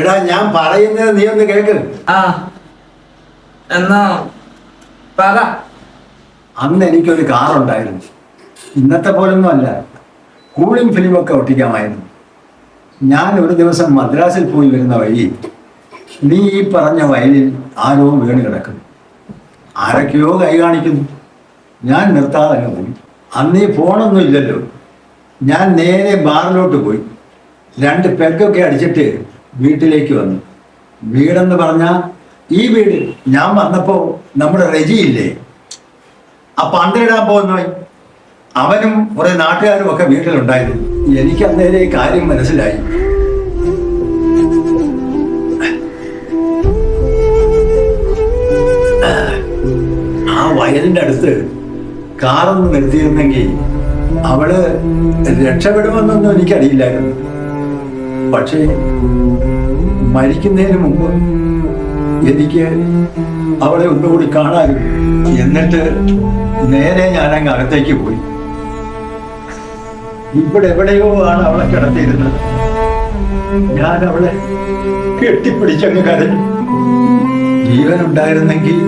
എടാ ഞാൻ പറയുന്നത് നീ ഒന്ന് കേക്ക്. ആ എന്നാ പറ. അന്ന് എനിക്കൊരു കാറുണ്ടായിരുന്നു. ഇന്നത്തെ പോലൊന്നും അല്ല, കൂളിംഗ് ഫിലിമൊക്കെ ഒട്ടിക്കാമായിരുന്നു. ഞാൻ ഒരു ദിവസം മദ്രാസിൽ പോയി വരുന്ന വഴി നീ ഈ പറഞ്ഞ വയലിൽ ആരോ വീണ് കിടക്കുന്നു. ആരൊക്കെയോ കൈ കാണിക്കുന്നു. ഞാൻ നിർത്താതെ അങ്ങ് പോയി. അന്ന് ഈ ഫോണൊന്നും ഇല്ലല്ലോ. ഞാൻ നേരെ ബാറിലോട്ട് പോയി 2 പെഗൊക്കെ അടിച്ചിട്ട് വീട്ടിലേക്ക് വന്നു. വീടെന്ന് പറഞ്ഞാൽ ഈ വീട് ഞാൻ വന്നപ്പോൾ നമ്മുടെ റെജി ഇല്ലേ, ആ പന്തിടാൻ പോകുന്നവൻ, അവനും കുറെ നാട്ടുകാരും ഒക്കെ വീട്ടിലുണ്ടായിരുന്നു. എനിക്ക് അന്നേരെ ഈ കാര്യം മനസ്സിലായി. ആ വയലിന്റെ അടുത്ത് കാറൊന്ന് നിർത്തിയിരുന്നെങ്കിൽ അവള് രക്ഷപ്പെടുമെന്നൊന്നും എനിക്കറിയില്ലായിരുന്നു. പക്ഷേ മരിക്കുന്നതിന് മുമ്പ് എനിക്ക് അവളെ ഒന്നുകൂടി കാണാനും. എന്നിട്ട് നേരെ ഞാനങ്ങ് അകത്തേക്ക് പോയി. ഇവിടെ എവിടെയോ ആണ് അവളെ കിടത്തിയിരുന്നത്. ഞാൻ അവളെ കെട്ടിപ്പിടിച്ചങ്ങ് കരഞ്ഞു. ജീവനുണ്ടായിരുന്നെങ്കിൽ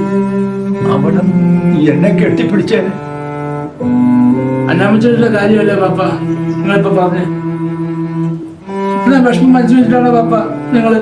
അവളും എന്നെ കെട്ടിപ്പിടിച്ചേ. അന്നാമിച്ചിട്ടുള്ള കാര്യമല്ലേ പാപ്പ നിങ്ങളിപ്പോ പറഞ്ഞേ? വിഷമം മനസ്സിൽ വെച്ചിട്ടാണോ പാപ്പ നിങ്ങള്